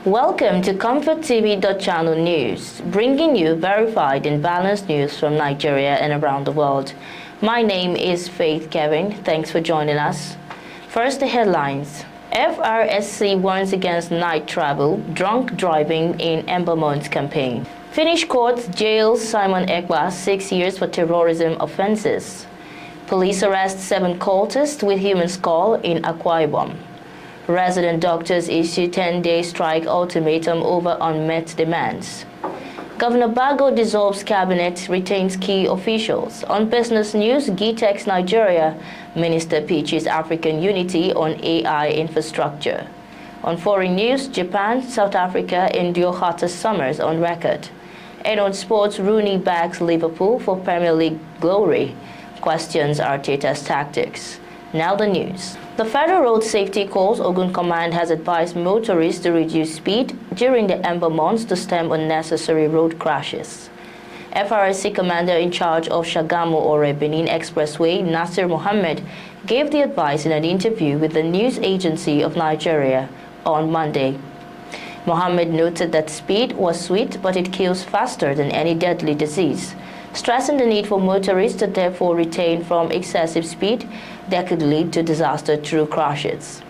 Welcome to ComfortTV.channel news, bringing you verified and balanced news from Nigeria and around the world. My name is Faith Kevin. Thanks for joining us. First, the headlines. FRSC warns against night travel, drunk driving in Embermont's campaign. Finnish court jails Simon Ekpa 6 years for terrorism offences. Police arrest 7 cultists with human skull in Akwa Ibom. Resident doctors issue 10-day strike ultimatum over unmet demands. Governor Bago dissolves cabinet, retains key officials. On business news, GTEx Nigeria, Minister pitches African unity on AI infrastructure. On foreign news, Japan, South Africa endure hottest summers on record. And on sports, Rooney backs Liverpool for Premier League glory. Questions Arteta's tactics. Now the news. The Federal Road Safety Corps Ogun Command has advised motorists to reduce speed during the Ember months to stem unnecessary road crashes. FRSC Commander in charge of Shagamu-Ore Benin Expressway, Nasir Mohammed, gave the advice in an interview with the News Agency of Nigeria on Monday. Mohammed noted that speed was sweet, but it kills faster than any deadly disease, stressing the need for motorists to therefore refrain from excessive speed that could lead to disaster through crashes.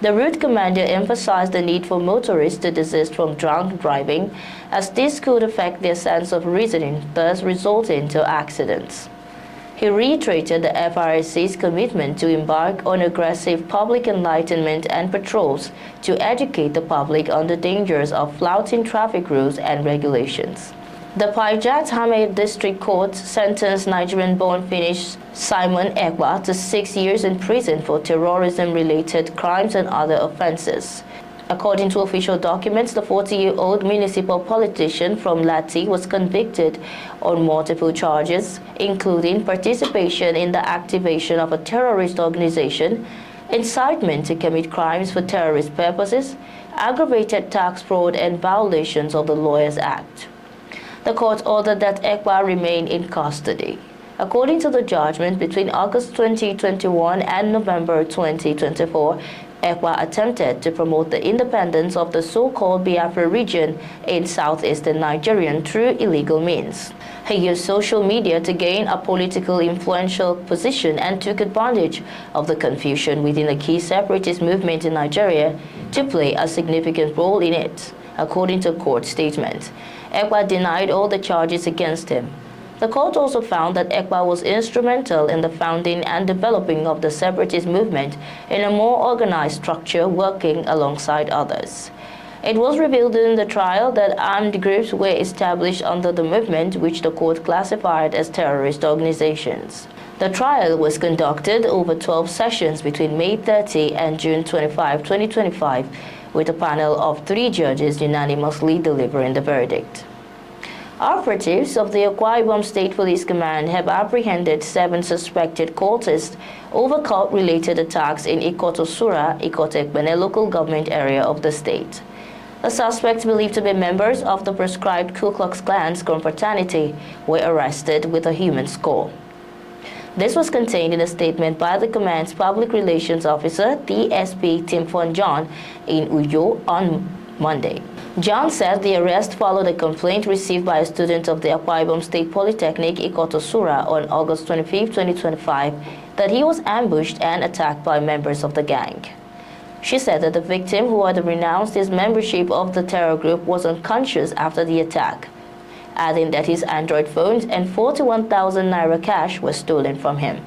The route commander emphasized the need for motorists to desist from drunk driving, as this could affect their sense of reasoning, thus resulting to accidents. He reiterated the FRSC's commitment to embark on aggressive public enlightenment and patrols to educate the public on the dangers of flouting traffic rules and regulations. The Pajat Hamed District Court sentenced Nigerian-born Finnish Simon Ekpa to 6 years in prison for terrorism-related crimes and other offences. According to official documents, the 40-year-old municipal politician from Lati was convicted on multiple charges, including participation in the activation of a terrorist organization, incitement to commit crimes for terrorist purposes, aggravated tax fraud, and violations of the Lawyers Act. The court ordered that Ekpa remain in custody. According to the judgment, between August 2021 and November 2024, Ekpa attempted to promote the independence of the so-called Biafra region in southeastern Nigeria through illegal means. He used social media to gain a political influential position and took advantage of the confusion within the key separatist movement in Nigeria to play a significant role in it, according to a court statement. Ekpa denied all the charges against him. The court also found that Ekpa was instrumental in the founding and developing of the separatist movement in a more organized structure, working alongside others. It was revealed in the trial that armed groups were established under the movement, which the court classified as terrorist organizations. The trial was conducted over 12 sessions between May 30 and June 25, 2025, with a panel of 3 judges unanimously delivering the verdict. Operatives of the Akwa Ibom State Police Command have apprehended 7 suspected cultists over cult-related attacks in Ikotosura, Ikotekbene local government area of the state. The suspects, believed to be members of the proscribed Ku Klux Klan's confraternity, were arrested with a human skull. This was contained in a statement by the command's public relations officer, DSP Timfon John, in Uyo on Monday. John said the arrest followed a complaint received by a student of the Akwa Ibom State Polytechnic Ikotosura on August 25, 2025, that he was ambushed and attacked by members of the gang. She said that the victim, who had renounced his membership of the terror group, was unconscious after the attack, adding that his Android phones and 41,000 naira cash were stolen from him.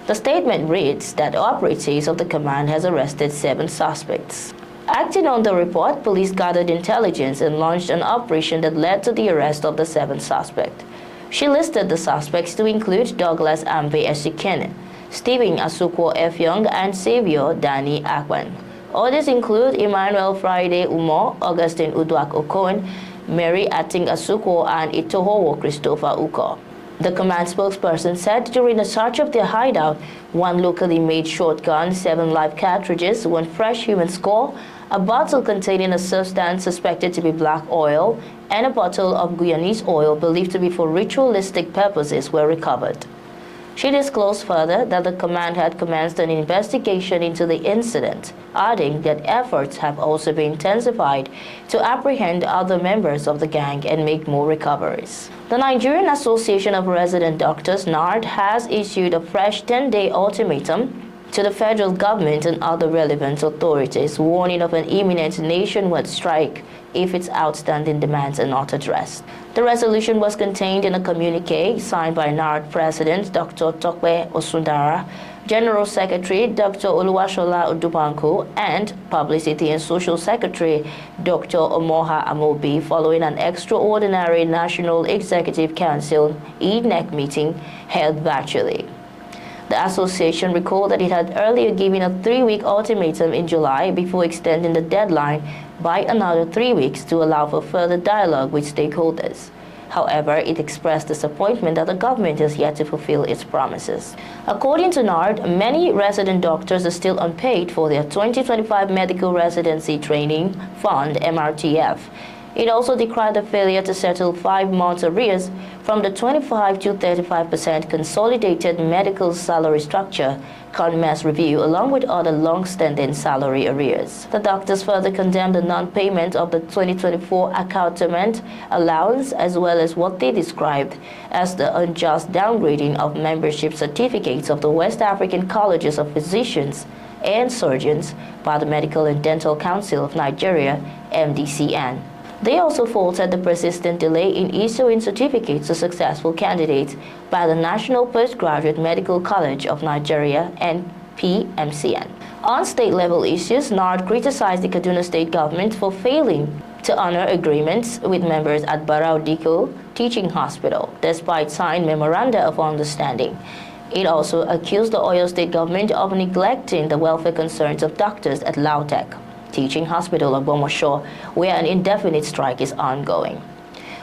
The statement reads that operatives of the command has arrested 7 suspects. Acting on the report, police gathered intelligence and launched an operation that led to the arrest of the 7th suspect. She listed the suspects to include Douglas Ambe Esikene, Stephen Asukwo Efyong, and Xavier Danny Akwan. Others include Emmanuel Friday Umo, Augustine Uduak Okon, Mary Ating Asukwo, and Itohowo Christopher Uko. The command spokesperson said during a search of their hideout, 1 locally made shotgun, 7 live cartridges, 1 fresh human skull, a bottle containing a substance suspected to be black oil, and a bottle of Guyanese oil believed to be for ritualistic purposes were recovered. She disclosed further that the command had commenced an investigation into the incident, adding that efforts have also been intensified to apprehend other members of the gang and make more recoveries. The Nigerian Association of Resident Doctors (NARD) has issued a fresh 10-day ultimatum to the federal government and other relevant authorities, warning of an imminent nationwide strike if its outstanding demands are not addressed. The resolution was contained in a communique signed by NARD President Dr. Tokwe Osundara, General Secretary Dr. Oluwashola Odubanko, and Publicity and Social Secretary Dr. Omoha Amobi, following an extraordinary National Executive Council (ENEC) meeting held virtually. The association recalled that it had earlier given a 3-week ultimatum in July before extending the deadline by another 3 weeks to allow for further dialogue with stakeholders. However, it expressed disappointment that the government has yet to fulfill its promises. According to NARD, many resident doctors are still unpaid for their 2025 Medical Residency Training Fund (MRTF). It also decried the failure to settle 5 months arrears from the 25 to 35% consolidated medical salary structure CONMES review, along with other long-standing salary arrears. The doctors further condemned the non-payment of the 2024 accoutrement allowance, as well as what they described as the unjust downgrading of membership certificates of the West African Colleges of Physicians and Surgeons by the Medical and Dental Council of Nigeria, MDCN. They also faulted the persistent delay in issuing certificates to successful candidates by the National Postgraduate Medical College of Nigeria, NPMCN. On state-level issues, NARD criticized the Kaduna State government for failing to honor agreements with members at Barau Diko Teaching Hospital, despite signed memoranda of understanding. It also accused the Oyo State government of neglecting the welfare concerns of doctors at Lautech Teaching Hospital of Bomosho, where an indefinite strike is ongoing.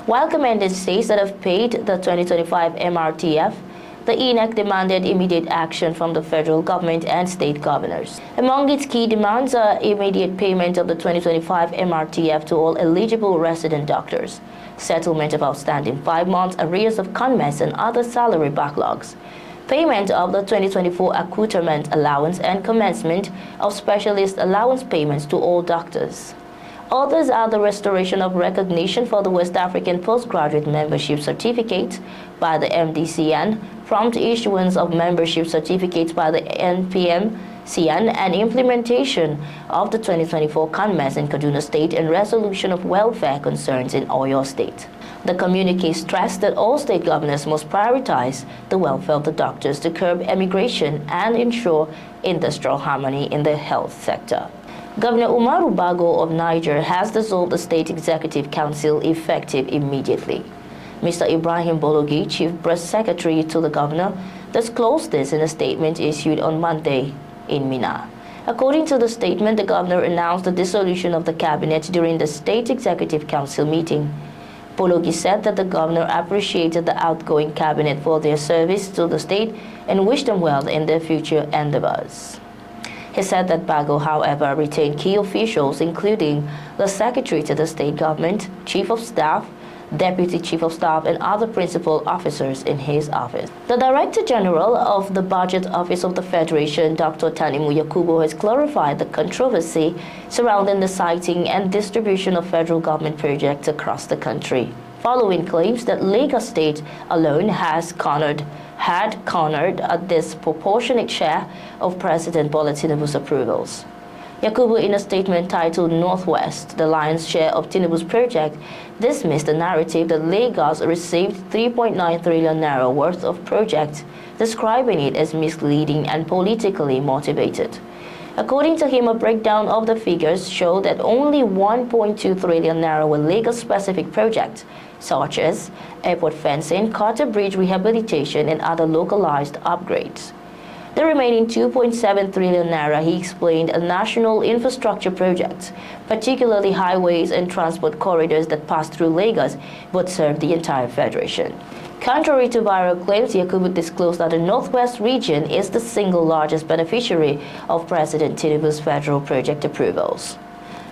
While commended states that have paid the 2025 MRTF, the ENEC demanded immediate action from the federal government and state governors. Among its key demands are immediate payment of the 2025 MRTF to all eligible resident doctors, settlement of outstanding 5 months arrears of CONMES and other salary backlogs, payment of the 2024 accoutrement allowance, and commencement of specialist allowance payments to all doctors. Others are the restoration of recognition for the West African Postgraduate Membership Certificate by the MDCN, prompt issuance of membership certificates by the NPMCN, and implementation of the 2024 CONMES in Kaduna State and resolution of welfare concerns in Oyo State. The communique stressed that all state governors must prioritize the welfare of the doctors to curb emigration and ensure industrial harmony in the health sector. Governor Umaru Bago of Niger has dissolved the State Executive Council effective immediately. Mr. Ibrahim Bologi, Chief Press Secretary to the governor, disclosed this in a statement issued on Monday in Minna. According to the statement, the governor announced the dissolution of the cabinet during the State Executive Council meeting. Bologi said that the governor appreciated the outgoing cabinet for their service to the state and wished them well in their future endeavors. He said that Bago, however, retained key officials, including the Secretary to the State Government, Chief of Staff, Deputy Chief of Staff, and other principal officers in his office. The Director General of the Budget Office of the Federation, Dr. Tanimu Yakubu, has clarified the controversy surrounding the siting and distribution of federal government projects across the country, following claims that Lagos State alone had cornered a disproportionate share of President Bola Tinubu's approvals. Yakubu, in a statement titled Northwest, the lion's share of Tinubu's project, dismissed the narrative that Lagos received 3.9 trillion naira worth of projects, describing it as misleading and politically motivated. According to him, a breakdown of the figures showed that only 1.2 trillion naira were Lagos-specific projects, such as airport fencing, Carter Bridge rehabilitation, and other localized upgrades. The remaining 2.7 trillion naira, he explained, are national infrastructure projects, particularly highways and transport corridors that pass through Lagos but serve the entire federation. Contrary to viral claims, Yakubu disclosed that the Northwest region is the single largest beneficiary of President Tinubu's federal project approvals.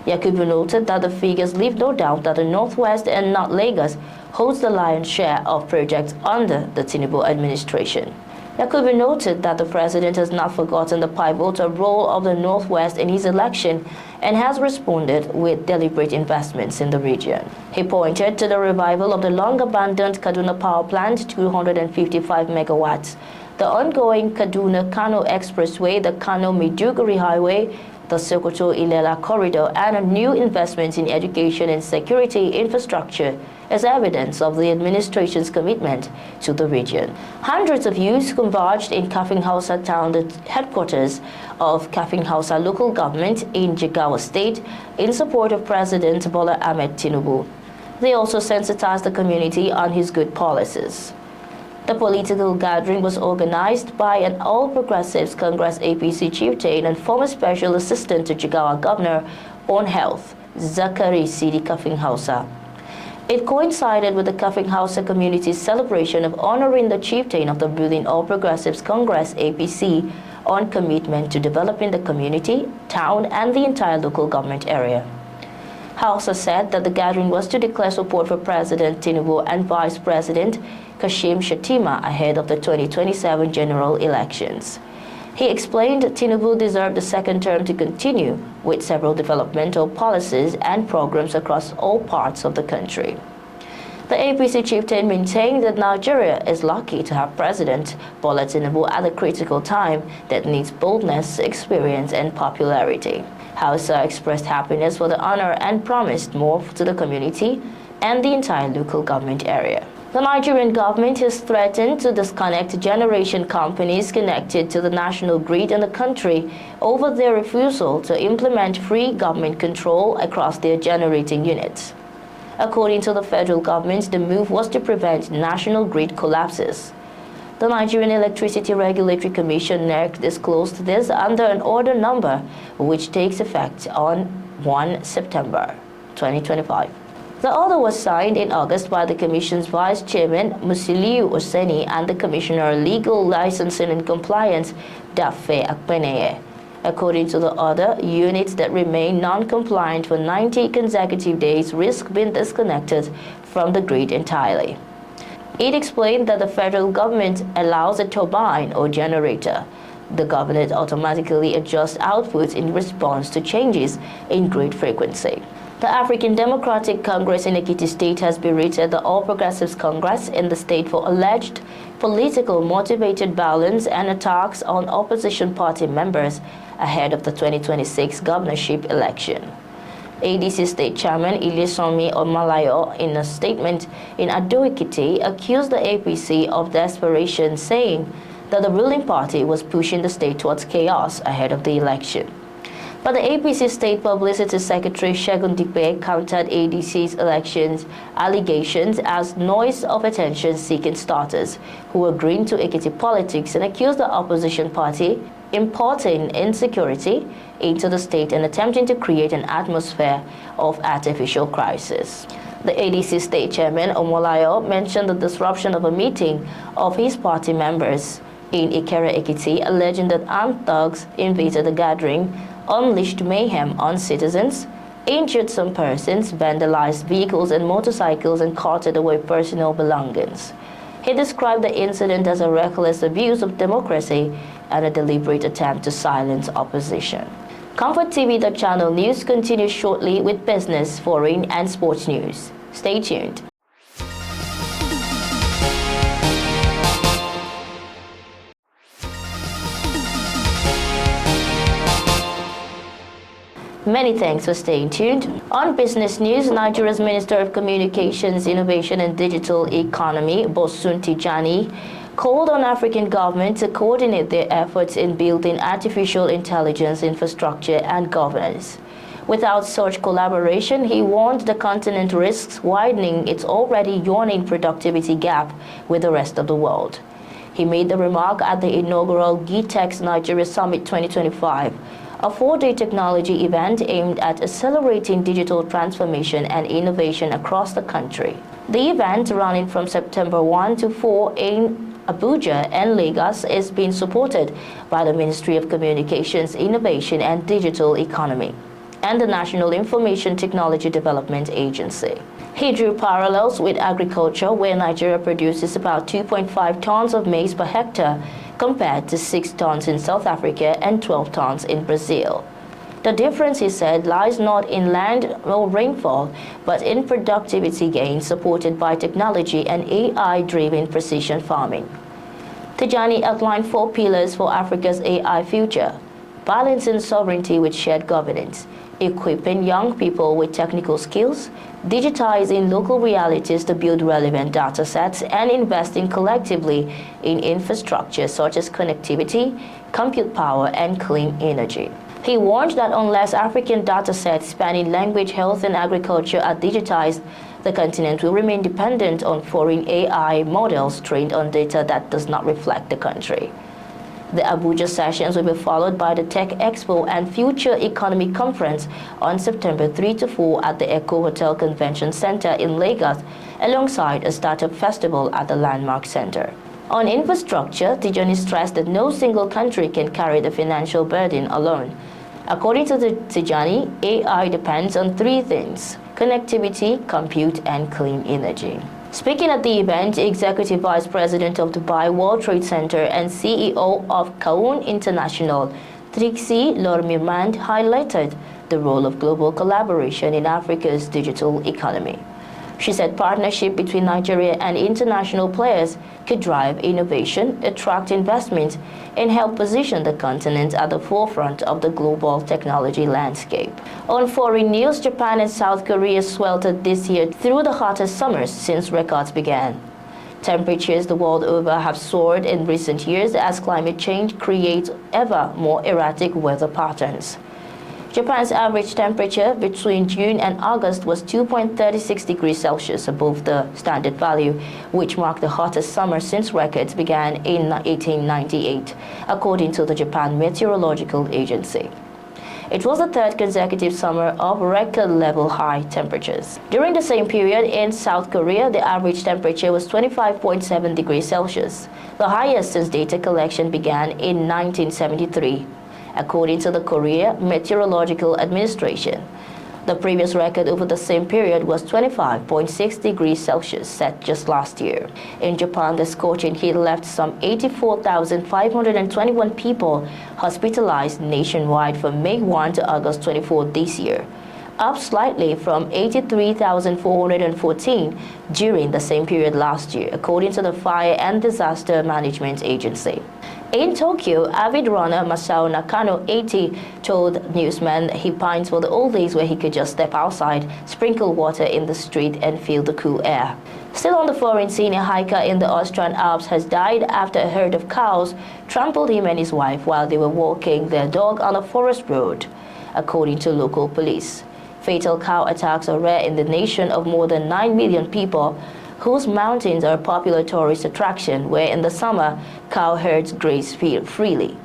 Yakubu noted that the figures leave no doubt that the Northwest and not Lagos holds the lion's share of projects under the Tinubu administration. Yakubu noted that the president has not forgotten the pivotal role of the Northwest in his election and has responded with deliberate investments in the region. He pointed to the revival of the long-abandoned Kaduna power plant, 255 megawatts, the ongoing Kaduna-Kano Expressway, the Kano-Maiduguri Highway, the Sokoto-Ilela corridor, and new investments in education and security infrastructure as evidence of the administration's commitment to the region. Hundreds of youths converged in Kafin Hausa town, the headquarters of Kafin Hausa local government in Jigawa State, in support of President Bola Ahmed Tinubu. They also sensitized the community on his good policies. The political gathering was organized by an All Progressives Congress APC chieftain and former special assistant to Jigawa Governor on Health, Zakari Sidi Kafin Hausa. It coincided with the Kafin Hausa community's celebration of honoring the chieftain of the ruling All Progressives Congress APC on commitment to developing the community, town, and the entire local government area. Hausa said that the gathering was to declare support for President Tinubu and Vice President Kashim Shettima ahead of the 2027 general elections. He explained that Tinubu deserved the second term to continue with several developmental policies and programs across all parts of the country. The APC chieftain maintained that Nigeria is lucky to have President Bola Tinubu at a critical time that needs boldness, experience, and popularity. Hausa expressed happiness for the honor and promised more to the community and the entire local government area. The Nigerian government has threatened to disconnect generation companies connected to the national grid in the country over their refusal to implement free government control across their generating units. According to the federal government, the move was to prevent national grid collapses. The Nigerian Electricity Regulatory Commission (NERC) disclosed this under an order number which takes effect on 1 September 2025. The order was signed in August by the Commission's Vice Chairman Musiliu Oseni and the Commissioner Legal Licensing and Compliance Dafe Akpeneye. According to the order, units that remain non-compliant for 90 consecutive days risk being disconnected from the grid entirely. It explained that the federal government allows a turbine or generator. The government automatically adjusts outputs in response to changes in grid frequency. The African Democratic Congress in Ekiti State has berated the All Progressives Congress in the state for alleged political motivated violence and attacks on opposition party members ahead of the 2026 governorship election. ADC State Chairman Ilisomi Omalayo, in a statement in Ado-Ekiti, accused the APC of desperation, saying that the ruling party was pushing the state towards chaos ahead of the election. But the APC State Publicity Secretary Segun Dipe countered ADC's elections allegations as noise of attention-seeking starters who were green to Ekiti politics and accused the opposition party importing insecurity into the state and attempting to create an atmosphere of artificial crisis. The ADC State Chairman Omolayo mentioned the disruption of a meeting of his party members in Ikere Ekiti, alleging that armed thugs invaded the gathering, unleashed mayhem on citizens, injured some persons, vandalized vehicles and motorcycles, and carted away personal belongings. He described the incident as a reckless abuse of democracy and a deliberate attempt to silence opposition. ComfortTV.channel news continues shortly with business, foreign, and sports news. Stay tuned. Many thanks for staying tuned. On business news, Nigeria's Minister of Communications, Innovation and Digital Economy, Bosun Tijani, called on African governments to coordinate their efforts in building artificial intelligence infrastructure and governance. Without such collaboration, he warned the continent risks widening its already yawning productivity gap with the rest of the world. He made the remark at the inaugural GITEX Nigeria Summit 2025, a four-day technology event aimed at accelerating digital transformation and innovation across the country. The event, running from September 1 to 4 in Abuja and Lagos, is being supported by the Ministry of Communications, Innovation and Digital Economy and the National Information Technology Development Agency. He drew parallels with agriculture, where Nigeria produces about 2.5 tons of maize per hectare, compared to 6 tons in South Africa and 12 tons in Brazil. The difference, he said, lies not in land or rainfall, but in productivity gains supported by technology and AI-driven precision farming. Tijani outlined 4 pillars for Africa's AI future: balancing sovereignty with shared governance, equipping young people with technical skills, digitizing local realities to build relevant data sets, and investing collectively in infrastructure such as connectivity, compute power, and clean energy. He warned that unless African data sets spanning language, health, and agriculture are digitized, the continent will remain dependent on foreign AI models trained on data that does not reflect the country. The Abuja sessions will be followed by the Tech Expo and Future Economy Conference on September 3 to 4 at the Echo Hotel Convention Center in Lagos, alongside a startup festival at the Landmark Center. On infrastructure, Tijani stressed that no single country can carry the financial burden alone. According to Tijani, AI depends on 3 things: connectivity, compute, and clean energy. Speaking at the event, Executive Vice President of Dubai World Trade Center and CEO of Kaun International, Trixie Lormirmand, highlighted the role of global collaboration in Africa's digital economy. She said partnership between Nigeria and international players could drive innovation, attract investment, and help position the continent at the forefront of the global technology landscape. On foreign news, Japan and South Korea sweltered this year through the hottest summers since records began. Temperatures the world over have soared in recent years as climate change creates ever more erratic weather patterns. Japan's average temperature between June and August was 2.36 degrees Celsius above the standard value, which marked the hottest summer since records began in 1898, according to the Japan Meteorological Agency. It was the 3rd consecutive summer of record-level high temperatures. During the same period in South Korea, the average temperature was 25.7 degrees Celsius, the highest since data collection began in 1973. According to the Korea Meteorological Administration. The previous record over the same period was 25.6 degrees Celsius, set just last year. In Japan, the scorching heat left some 84,521 people hospitalized nationwide from May 1 to August 24 this year, up slightly from 83,414 during the same period last year, according to the Fire and Disaster Management Agency. In Tokyo, avid runner Masao Nakano, 80, told newsmen he pines for the old days where he could just step outside, sprinkle water in the street, and feel the cool air. Still on the foreign scene, a hiker in the Austrian Alps has died after a herd of cows trampled him and his wife while they were walking their dog on a forest road, according to local police. Fatal cow attacks are rare in the nation of more than 9 million people, whose mountains are a popular tourist attraction where in the summer cow herds graze freely.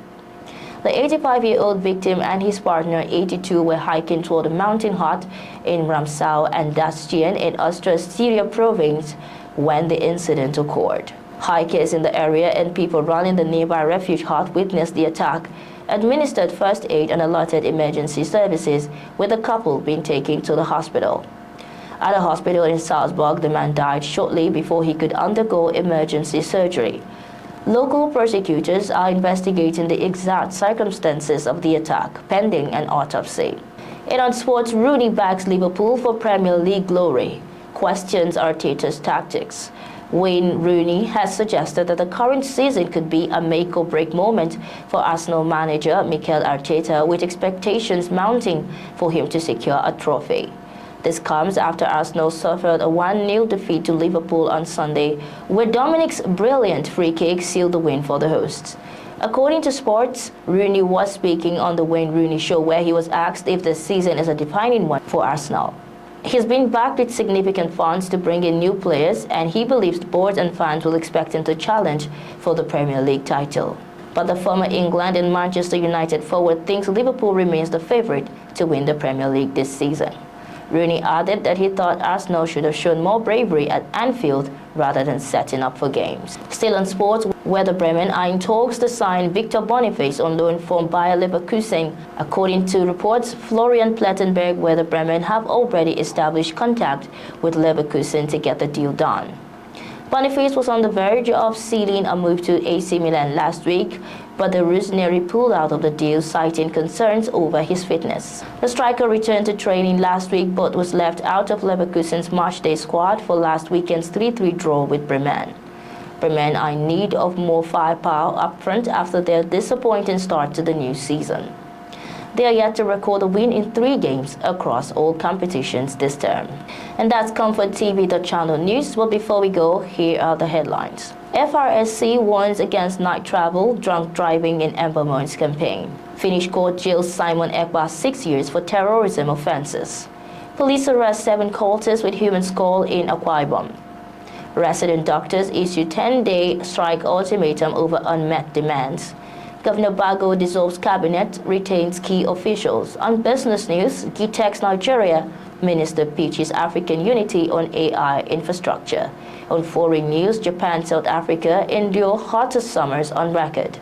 The 85-year-old victim and his partner, 82, were hiking toward a mountain hut in Ramsau and Dacian in Austria province when the incident occurred. Hikers in the area and people running the nearby refuge hut witnessed the attack, administered first aid and alerted emergency services, with the couple being taken to the hospital. At a hospital in Salzburg, the man died shortly before he could undergo emergency surgery. Local prosecutors are investigating the exact circumstances of the attack, pending an autopsy. And on sports, Rooney backs Liverpool for Premier League glory. Questions Arteta's tactics. Wayne Rooney has suggested that the current season could be a make-or-break moment for Arsenal manager Mikel Arteta, with expectations mounting for him to secure a trophy. This comes after Arsenal suffered a 1-0 defeat to Liverpool on Sunday, where Dominic's brilliant free kick sealed the win for the hosts. According to Sports, Rooney was speaking on the Wayne Rooney Show, where he was asked if the season is a defining one for Arsenal. He's been backed with significant funds to bring in new players, and he believes the board and fans will expect him to challenge for the Premier League title. But the former England and Manchester United forward thinks Liverpool remains the favourite to win the Premier League this season. Rooney added that he thought Arsenal should have shown more bravery at Anfield rather than setting up for games. Still on sports, Werder Bremen are in talks to sign Victor Boniface on loan from Bayer Leverkusen. According to reports, Florian Plettenberg, Werder Bremen have already established contact with Leverkusen to get the deal done. Boniface was on the verge of sealing a move to AC Milan last week, but the Rossoneri pulled out of the deal, citing concerns over his fitness. The striker returned to training last week but was left out of Leverkusen's matchday squad for last weekend's 3-3 draw with Bremen. Bremen are in need of more firepower up front after their disappointing start to the new season. They are yet to record a win in 3 games across all competitions this term. And that's ComfortTV.channel news. But before we go, here are the headlines. FRSC warns against night travel, drunk driving in Embermont's campaign. Finnish court jails Simon Ekpa 6 years for terrorism offences. Police arrest 7 cultists with human skull in Akwa Ibom. Resident doctors issue 10-day strike ultimatum over unmet demands. Governor Bago dissolves cabinet, retains key officials. On business news, Gitex Nigeria minister pitches African unity on AI infrastructure. On foreign news, Japan, South Africa endure hottest summers on record.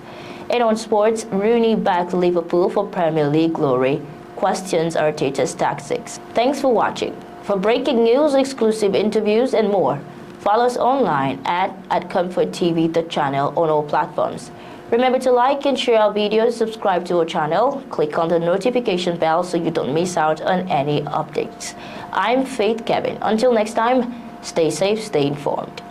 And on sports, Rooney backed Liverpool for Premier League glory. Questions Arteta's tactics. Thanks for watching. For breaking news, exclusive interviews, and more, follow us online at ComfortTV.channel on all platforms. Remember to like and share our videos, subscribe to our channel, click on the notification bell so you don't miss out on any updates. I'm Faith Kevin. Until next time, stay safe, stay informed.